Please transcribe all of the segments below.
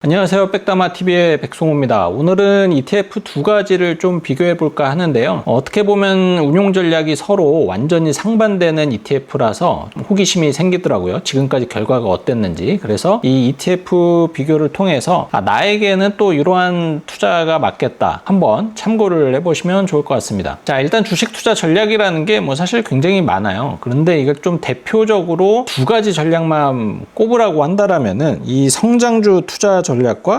안녕하세요. 백다마TV의 백송호입니다. 오늘은 ETF 두 가지를 좀 비교해 볼까 하는데요. 어떻게 보면 운용 전략이 서로 완전히 상반되는 ETF라서 호기심이 생기더라고요. 지금까지 결과가 어땠는지. 그래서 이 ETF 비교를 통해서 나에게는 또 이러한 투자가 맞겠다. 한번 참고를 해보시면 좋을 것 같습니다. 자, 일단 주식 투자 전략이라는 게 사실 굉장히 많아요. 그런데 이걸 좀 대표적으로 두 가지 전략만 꼽으라고 한다라면은 이 성장주 투자 전략과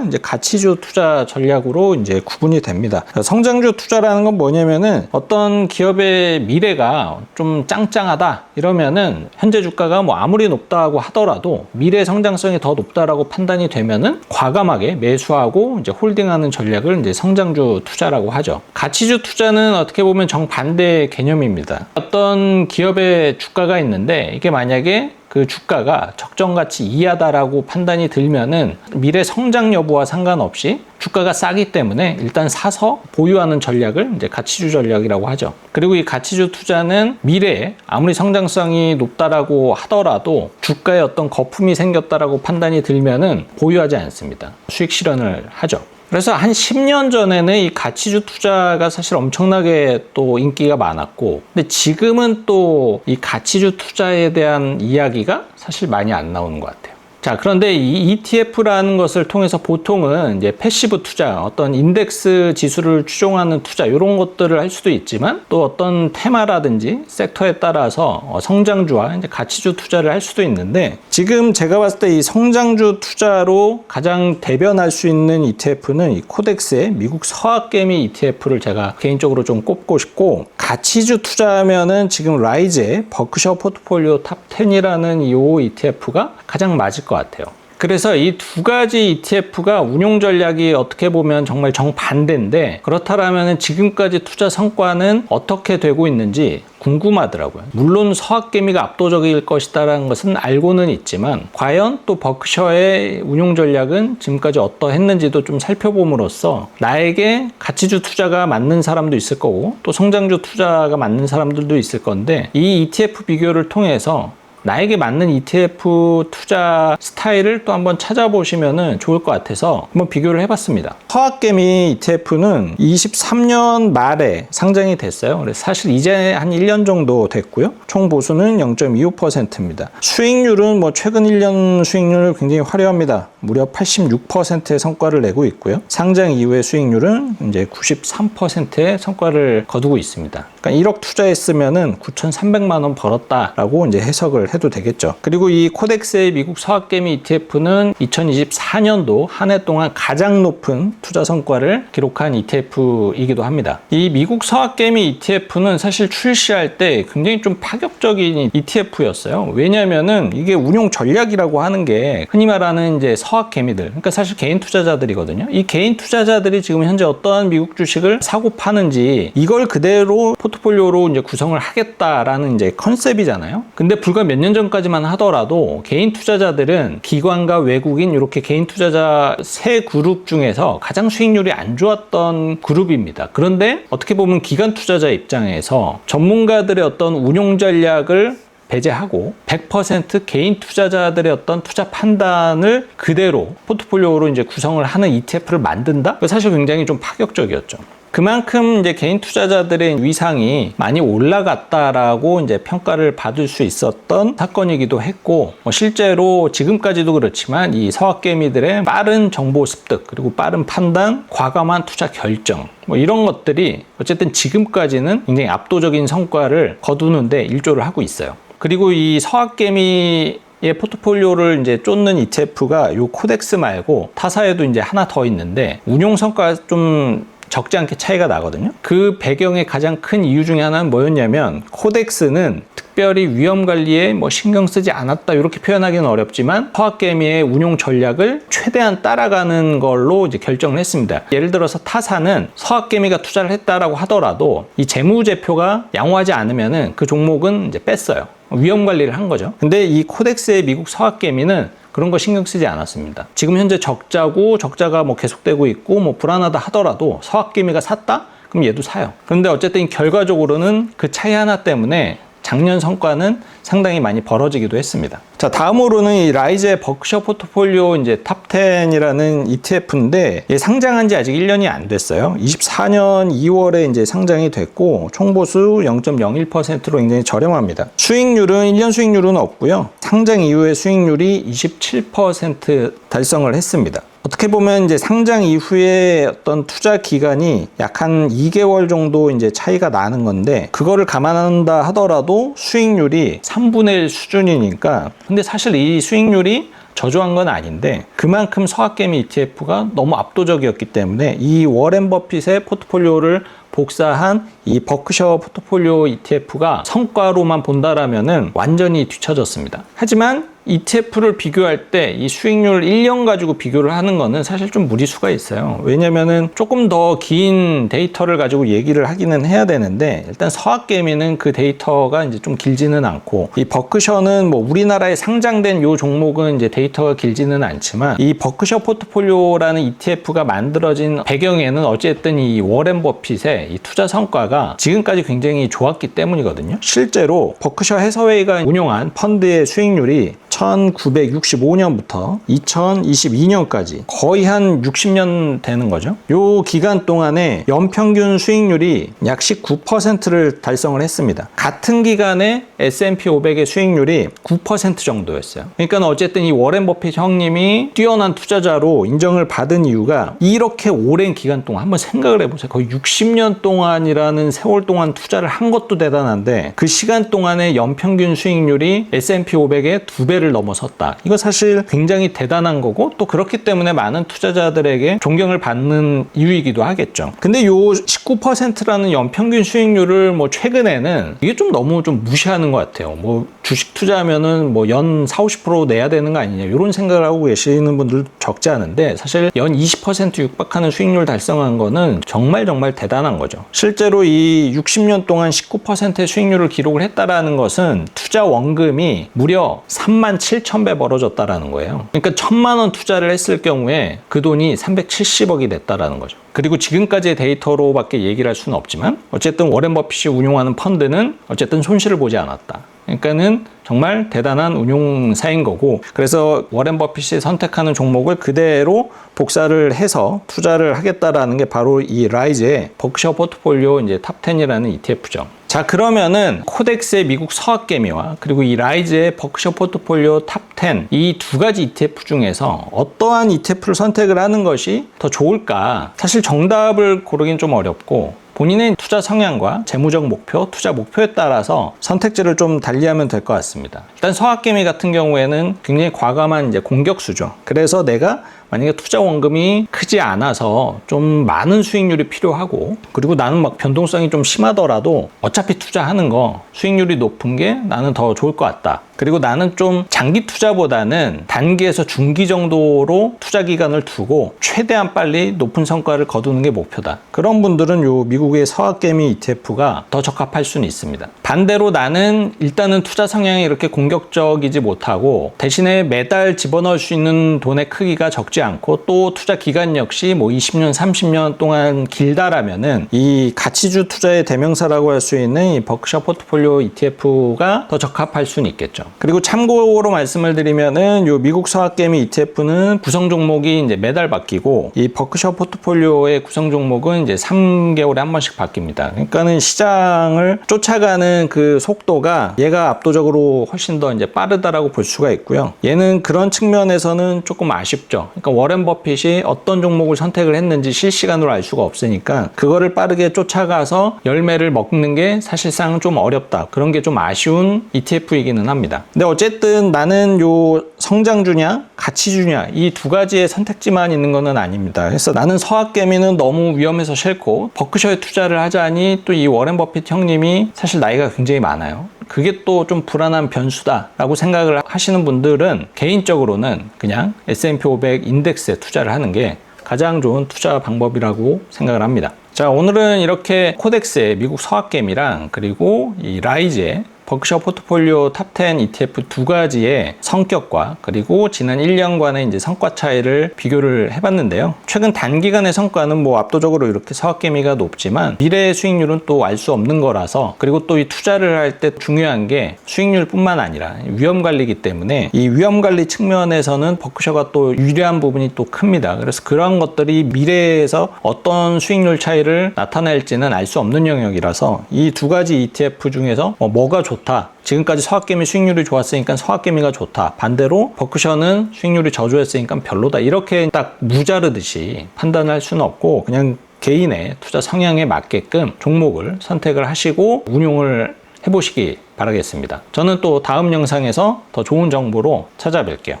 이제 가치주 투자 전략으로 이제 구분이 됩니다. 성장주 투자라는 건 뭐냐면은 어떤 기업의 미래가 좀 짱짱하다 이러면은 현재 주가가 아무리 높다고 하더라도 미래 성장성이 더 높다라고 판단이 되면은 과감하게 매수하고 이제 홀딩하는 전략을 이제 성장주 투자라고 하죠. 가치주 투자는 어떻게 보면 정반대 개념입니다. 어떤 기업의 주가가 있는데 이게 만약에 그 주가가 적정가치 이하다라고 판단이 들면은 미래 성장 여부와 상관없이 주가가 싸기 때문에 일단 사서 보유하는 전략을 이제 가치주 전략이라고 하죠. 그리고 이 가치주 투자는 미래에 아무리 성장성이 높다라고 하더라도 주가에 어떤 거품이 생겼다라고 판단이 들면은 보유하지 않습니다. 수익 실현을 하죠. 그래서 한 10년 전에는 이 가치주 투자가 사실 엄청나게 또 인기가 많았고, 근데 지금은 또 이 가치주 투자에 대한 이야기가 사실 많이 안 나오는 것 같아요. 자, 그런데 이 ETF라는 것을 통해서 보통은 이제 패시브 투자, 어떤 인덱스 지수를 추종하는 투자, 이런 것들을 할 수도 있지만 또 어떤 테마라든지 섹터에 따라서 성장주와 이제 가치주 투자를 할 수도 있는데, 지금 제가 봤을 때 이 성장주 투자로 가장 대변할 수 있는 ETF는 이 코덱스의 미국 서학개미 ETF를 제가 개인적으로 좀 꼽고 싶고, 가치주 투자하면은 지금 라이즈의 버크셔 포트폴리오 탑 10이라는 이 ETF가 가장 맞을 것 같아요. 그래서 이 두 가지 ETF가 운용 전략이 어떻게 보면 정말 정반대인데, 그렇다면 지금까지 투자 성과는 어떻게 되고 있는지 궁금하더라고요. 물론 서학개미가 압도적일 것이다라는 것은 알고는 있지만, 과연 또 버크셔의 운용 전략은 지금까지 어떠했는지도 좀 살펴봄으로써 나에게 가치주 투자가 맞는 사람도 있을 거고 또 성장주 투자가 맞는 사람들도 있을 건데, 이 ETF 비교를 통해서 나에게 맞는 ETF 투자 스타일을 또 한번 찾아보시면 좋을 것 같아서 한번 비교를 해봤습니다. 서학개미 ETF는 23년 말에 상장이 됐어요. 그래서 사실 이제 한 1년 정도 됐고요. 총 보수는 0.25%입니다. 수익률은 최근 1년 수익률 굉장히 화려합니다. 무려 86%의 성과를 내고 있고요. 상장 이후의 수익률은 이제 93%의 성과를 거두고 있습니다. 그러니까 1억 투자했으면은 9,300만 원 벌었다라고 이제 해석을 해도 되겠죠. 그리고 이 코덱스의 미국 서학개미 ETF는 2024년도 한 해 동안 가장 높은 투자 성과를 기록한 ETF이기도 합니다. 이 미국 서학개미 ETF는 사실 출시할 때 굉장히 좀 파격적인 ETF였어요. 왜냐면은 이게 운용 전략이라고 하는 게 흔히 말하는 이제 서학개미들, 그러니까 사실 개인 투자자들이거든요. 이 개인 투자자들이 지금 현재 어떠한 미국 주식을 사고 파는지 이걸 그대로 포트폴리오로 이제 구성을 하겠다라는 이제 컨셉이잖아요. 근데 불과 몇 년 전까지만 하더라도 개인 투자자들은 기관과 외국인 이렇게 개인 투자자 세 그룹 중에서 가장 수익률이 안 좋았던 그룹입니다. 그런데 어떻게 보면 기관 투자자 입장에서 전문가들의 어떤 운용 전략을 배제하고 100% 개인 투자자들의 어떤 투자 판단을 그대로 포트폴리오로 이제 구성을 하는 ETF를 만든다? 사실 굉장히 좀 파격적이었죠. 그만큼 이제 개인 투자자들의 위상이 많이 올라갔다라고 이제 평가를 받을 수 있었던 사건이기도 했고, 실제로 지금까지도 그렇지만 이 서학개미들의 빠른 정보 습득, 그리고 빠른 판단, 과감한 투자 결정, 이런 것들이 어쨌든 지금까지는 굉장히 압도적인 성과를 거두는데 일조를 하고 있어요. 그리고 이 서학개미 의 포트폴리오를 이제 쫓는 ETF가 요 코덱스 말고 타사에도 이제 하나 더 있는데 운용 성과가 좀 적지 않게 차이가 나거든요. 그 배경의 가장 큰 이유 중에 하나는 뭐였냐면, 코덱스는 특별히 위험 관리에 신경 쓰지 않았다 이렇게 표현하기는 어렵지만 서학개미의 운용 전략을 최대한 따라가는 걸로 이제 결정을 했습니다. 예를 들어서 타사는 서학개미가 투자를 했다라고 하더라도 이 재무제표가 양호하지 않으면은 그 종목은 이제 뺐어요. 위험 관리를 한 거죠. 근데 이 코덱스의 미국 서학개미는 그런 거 신경 쓰지 않았습니다. 지금 현재 적자고 적자가 계속되고 있고 불안하다 하더라도 서학개미가 샀다? 그럼 얘도 사요. 그런데 어쨌든 결과적으로는 그 차이 하나 때문에 작년 성과는 상당히 많이 벌어지기도 했습니다. 자, 다음으로는 이 라이즈의 버크셔 포트폴리오 이제 탑10이라는 ETF인데 상장한 지 아직 1년이 안 됐어요. 24년 2월에 이제 상장이 됐고 총보수 0.01%로 굉장히 저렴합니다. 수익률은 1년 수익률은 없고요. 상장 이후에 수익률이 27% 달성을 했습니다. 어떻게 보면 이제 상장 이후에 어떤 투자 기간이 약 한 2개월 정도 이제 차이가 나는 건데 그거를 감안한다 하더라도 수익률이 3분의 1 수준이니까 근데 사실 이 수익률이 저조한 건 아닌데 그만큼 서학개미 ETF가 너무 압도적이었기 때문에 이 워렌 버핏의 포트폴리오를 복사한 이 버크셔 포트폴리오 ETF가 성과로만 본다라면은 완전히 뒤처졌습니다. 하지만 ETF를 비교할 때 이 수익률 1년 가지고 비교를 하는 거는 사실 좀 무리수가 있어요. 왜냐면은 조금 더 긴 데이터를 가지고 얘기를 하기는 해야 되는데 일단 서학개미는 그 데이터가 이제 좀 길지는 않고 이 버크셔는 뭐 우리나라에 상장된 요 종목은 이제 데이터가 길지는 않지만 이 버크셔 포트폴리오라는 ETF가 만들어진 배경에는 어쨌든 이 워렌 버핏의 이 투자 성과가 지금까지 굉장히 좋았기 때문이거든요. 실제로 버크셔 해서웨이가 운용한 펀드의 수익률이 1965년부터 2022년까지 거의 한 60년 되는 거죠. 요 기간 동안에 연평균 수익률이 약 19%를 달성을 했습니다. 같은 기간에 S&P 500의 수익률이 9% 정도였어요. 그러니까 어쨌든 이 워렌 버핏 형님이 뛰어난 투자자로 인정을 받은 이유가 이렇게 오랜 기간 동안 한번 생각을 해보세요. 거의 60년 동안이라는 세월 동안 투자를 한 것도 대단한데 그 시간 동안에 연평균 수익률이 S&P 500의 2배를 넘어섰다. 이거 사실 굉장히 대단한 거고 또 그렇기 때문에 많은 투자자들에게 존경을 받는 이유이기도 하겠죠. 근데 요 19%라는 연평균 수익률을 뭐 최근에는 이게 좀 너무 좀 무시하는 것 같아요. 뭐 주식 투자하면은 뭐 연 40-50% 내야 되는 거 아니냐 이런 생각을 하고 계시는 분들 적지 않은데 사실 연 20% 육박하는 수익률 달성한 거는 정말 대단한 거죠. 실제로 이 60년 동안 19%의 수익률을 기록을 했다라는 것은 투자 원금이 무려 37,000배 벌어졌다라는 거예요. 그러니까 1,000만 원 투자를 했을 경우에 그 돈이 370억이 됐다라는 거죠. 그리고 지금까지의 데이터로밖에 얘기를 할 수는 없지만 어쨌든 워렌 버핏이 운용하는 펀드는 어쨌든 손실을 보지 않았다. 그러니까는 정말 대단한 운용사인 거고 그래서 워렌 버핏이 선택하는 종목을 그대로 복사를 해서 투자를 하겠다라는 게 바로 이 라이즈의 버크셔 포트폴리오 이제 탑10이라는 ETF죠. 자, 그러면은 코덱스의 미국 서학개미와 그리고 이 라이즈의 버크셔 포트폴리오 탑10 이 두 가지 ETF 중에서 어떠한 ETF를 선택을 하는 것이 더 좋을까? 사실 정답을 고르긴 좀 어렵고 본인의 투자 성향과 재무적 목표, 투자 목표에 따라서 선택지를 좀 달리하면 될 것 같습니다. 일단 서학개미 같은 경우에는 굉장히 과감한 이제 공격수죠. 그래서 내가 만약에 투자 원금이 크지 않아서 좀 많은 수익률이 필요하고 그리고 나는 막 변동성이 좀 심하더라도 어차피 투자하는 거 수익률이 높은 게 나는 더 좋을 것 같다. 그리고 나는 좀 장기 투자보다는 단기에서 중기 정도로 투자 기간을 두고 최대한 빨리 높은 성과를 거두는 게 목표다. 그런 분들은 요 미국의 서학개미 ETF가 더 적합할 수는 있습니다. 반대로 나는 일단은 투자 성향이 이렇게 공격적이지 못하고 대신에 매달 집어넣을 수 있는 돈의 크기가 적지 않고 또 투자 기간 역시 뭐 20년, 30년 동안 길다라면은 이 가치주 투자의 대명사라고 할 수 있는 이 버크셔 포트폴리오 ETF가 더 적합할 수는 있겠죠. 그리고 참고로 말씀을 드리면은 요 미국 서학개미 ETF는 구성 종목이 이제 매달 바뀌고 이 버크셔 포트폴리오의 구성 종목은 이제 3개월에 한 번씩 바뀝니다. 그러니까는 시장을 쫓아가는 그 속도가 얘가 압도적으로 훨씬 더 이제 빠르다라고 볼 수가 있고요. 얘는 그런 측면에서는 조금 아쉽죠. 그러니까 워렌 버핏이 어떤 종목을 선택을 했는지 실시간으로 알 수가 없으니까 그거를 빠르게 쫓아가서 열매를 먹는 게 사실상 좀 어렵다. 그런 게 좀 아쉬운 ETF이기는 합니다. 근데 어쨌든 나는 요 성장주냐 가치주냐 이 두 가지의 선택지만 있는 거는 아닙니다. 그래서 나는 서학개미는 너무 위험해서 싫고 버크셔에 투자를 하자니 또 이 워렌 버핏 형님이 사실 나이가 굉장히 많아요. 그게 또 좀 불안한 변수다라고 생각을 하시는 분들은 개인적으로는 그냥 S&P 500 인덱스에 투자를 하는 게 가장 좋은 투자 방법이라고 생각을 합니다. 자, 오늘은 이렇게 코덱스의 미국 서학개미랑 그리고 이 라이즈의 버크셔 포트폴리오 탑10 ETF 두 가지의 성격과 그리고 지난 1년간의 이제 성과 차이를 비교를 해봤는데요. 최근 단기간의 성과는 뭐 압도적으로 이렇게 서학개미가 높지만 미래의 수익률은 또 알 수 없는 거라서, 그리고 또 이 투자를 할 때 중요한 게 수익률뿐만 아니라 위험 관리이기 때문에 이 위험 관리 측면에서는 버크셔가 또 유리한 부분이 또 큽니다. 그래서 그런 것들이 미래에서 어떤 수익률 차이를 나타낼지는 알 수 없는 영역이라서 이 두 가지 ETF 중에서 뭐가 좋다, 지금까지 서학개미 수익률이 좋았으니까 서학개미가 좋다, 반대로 버크셔는 수익률이 저조했으니까 별로다, 이렇게 딱 무자르듯이 판단할 수는 없고 그냥 개인의 투자 성향에 맞게끔 종목을 선택을 하시고 운용을 해보시기 바라겠습니다. 저는 또 다음 영상에서 더 좋은 정보로 찾아뵐게요.